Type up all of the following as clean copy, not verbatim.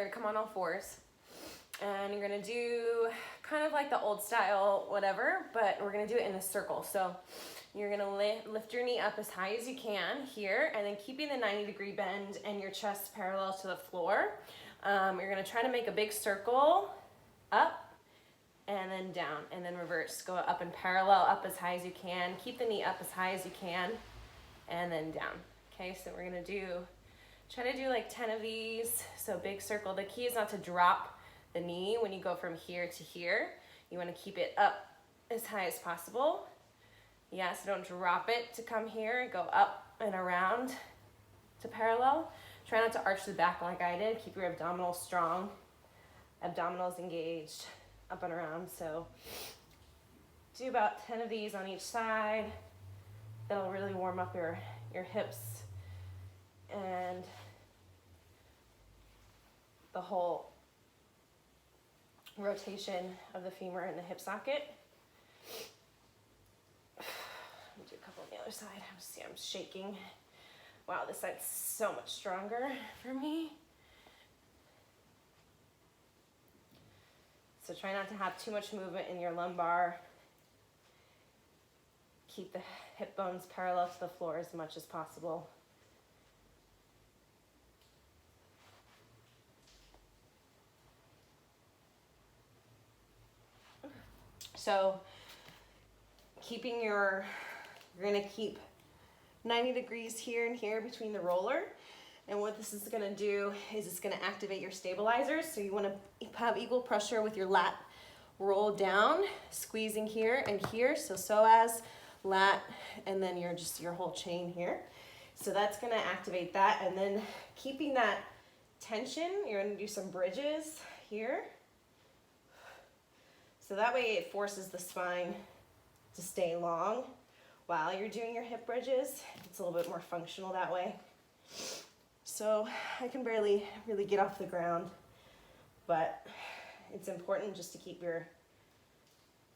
gonna come on all fours. And you're gonna do kind of like the old style, whatever, but we're gonna do it in a circle. So you're gonna lift your knee up as high as you can here, and then keeping the 90-degree bend and your chest parallel to the floor. You're gonna try to make a big circle up and then down and then reverse. Go up and parallel, up as high as you can. Keep the knee up as high as you can and then down. Okay, so we're gonna try to do like 10 of these. So big circle. The key is not to drop the knee when you go from here to here. You wanna keep it up as high as possible. Yeah, so don't drop it to come here. Go up and around to parallel. Try not to arch the back like I did. Keep your abdominals strong. Abdominals engaged, up and around. So do about 10 of these on each side. That'll really warm up your hips and the whole rotation of the femur and the hip socket. Let me do a couple on the other side. See, I'm shaking. Wow, this side's so much stronger for me. So try not to have too much movement in your lumbar. Keep the hip bones parallel to the floor as much as possible. So you're gonna keep 90 degrees here and here between the roller. And what this is gonna do is it's gonna activate your stabilizers. So you wanna have equal pressure with your lat roll down, squeezing here and here. So psoas, lat, and then your whole chain here. So that's gonna activate that. And then keeping that tension, you're gonna do some bridges here. So that way it forces the spine to stay long while you're doing your hip bridges. It's a little bit more functional that way. So I can barely really get off the ground, but it's important just to keep your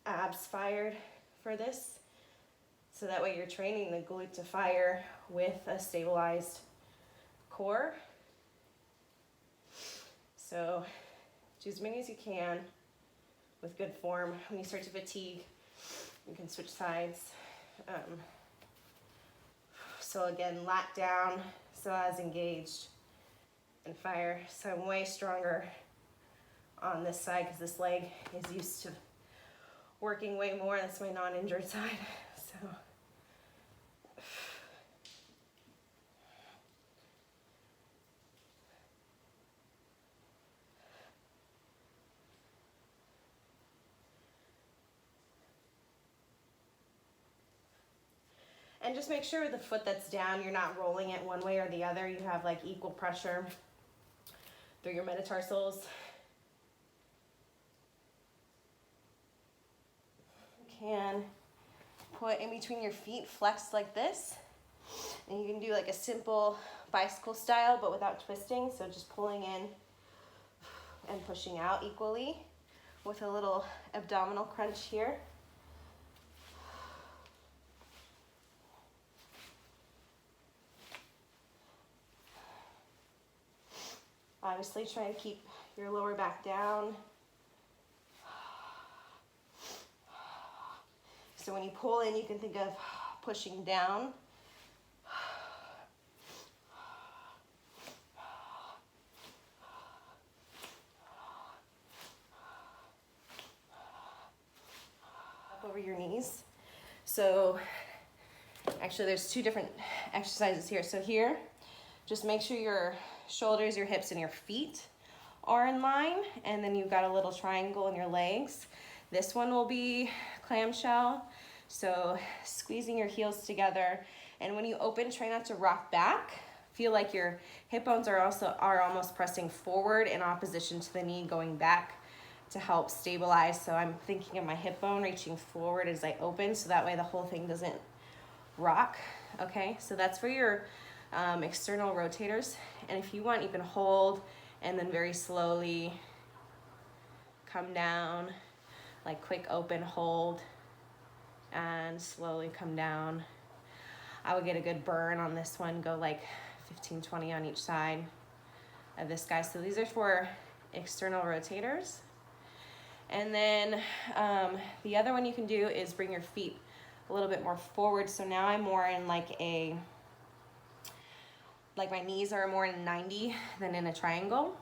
abs fired for this. So that way you're training the glute to fire with a stabilized core. So do as many as you can with good form. When you start to fatigue, you can switch sides. So again, lat down, psoas engaged, and fire. So I'm way stronger on this side because this leg is used to working way more. That's my non-injured side. So and just make sure the foot that's down, you're not rolling it one way or the other. You have like equal pressure through your metatarsals. You can put in between your feet, flex like this. And you can do like a simple bicycle style, but without twisting. So just pulling in and pushing out equally with a little abdominal crunch here. Obviously try to keep your lower back down. So when you pull in, you can think of pushing down. Up over your knees. So actually there's two different exercises here. So here, just make sure your shoulders, your hips, and your feet are in line, and then you've got a little triangle in your legs. This one will be clamshell, so squeezing your heels together, and when you open, try not to rock back. Feel like your hip bones are almost pressing forward in opposition to the knee going back to help stabilize. So I'm thinking of my hip bone reaching forward as I open, so that way the whole thing doesn't rock. Okay, so that's for your external rotators. And if you want, you can hold and then very slowly come down, like quick open, hold, and slowly come down. I would get a good burn on this one, go like 15, 20 on each side. of this guy. So these are for external rotators. And then the other one you can do is bring your feet a little bit more forward. So now I'm more in like my knees are more in 90 than in a triangle.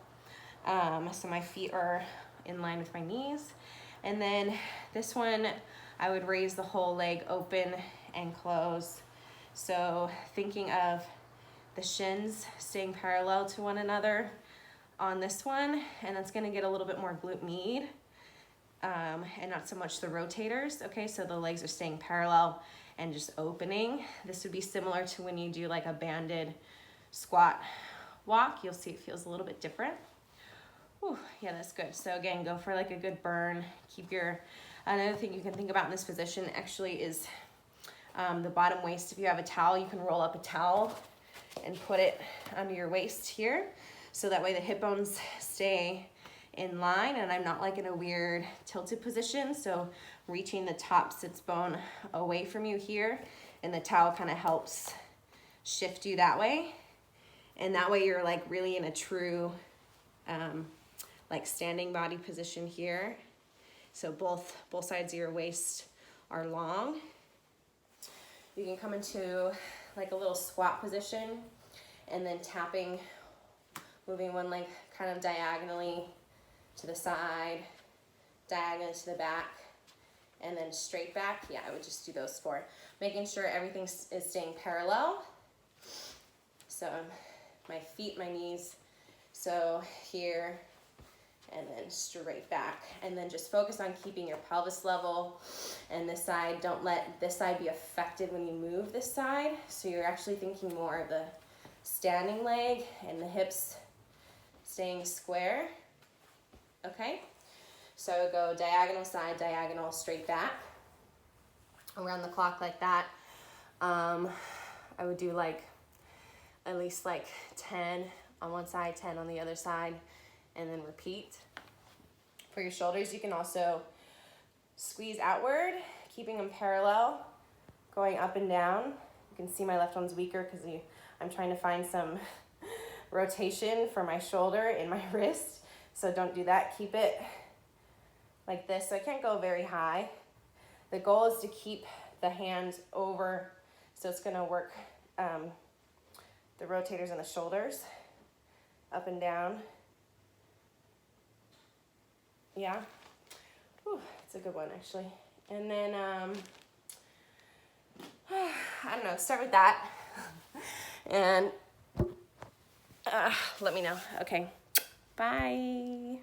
So my feet are in line with my knees. And then this one, I would raise the whole leg open and close. So thinking of the shins staying parallel to one another on this one, and that's gonna get a little bit more glute med, and not so much the rotators. Okay, so the legs are staying parallel and just opening. This would be similar to when you do like a banded squat walk. You'll see it feels a little bit different. Whew, yeah, that's good. So again, go for like a good burn. Keep your, another thing you can think about in this position actually is the bottom waist. If you have a towel, you can roll up a towel and put it under your waist here. So that way the hip bones stay in line and I'm not like in a weird tilted position. So reaching the top sits bone away from you here, and the towel kind of helps shift you that way. And that way you're like really in a true like standing body position here. So both sides of your waist are long. You can come into like a little squat position and then tapping, moving one leg kind of diagonally to the side, diagonally to the back, and then straight back. Yeah, I would just do those four. Making sure everything is staying parallel. So my feet, my knees, so here, and then straight back. And then just focus on keeping your pelvis level and this side. Don't let this side be affected when you move this side. So you're actually thinking more of the standing leg and the hips staying square. Okay, so go diagonal side, diagonal, straight back, around the clock like that. I would do like at least like 10 on one side, 10 on the other side, and then repeat. For your shoulders, you can also squeeze outward, keeping them parallel, going up and down. You can see my left one's weaker because I'm trying to find some rotation for my shoulder in my wrist. So don't do that. Keep it like this. So I can't go very high. The goal is to keep the hands over, so it's gonna work the rotators and the shoulders, up and down. Yeah, whew, it's a good one actually. And then, I don't know, start with that. And let me know. Okay, bye.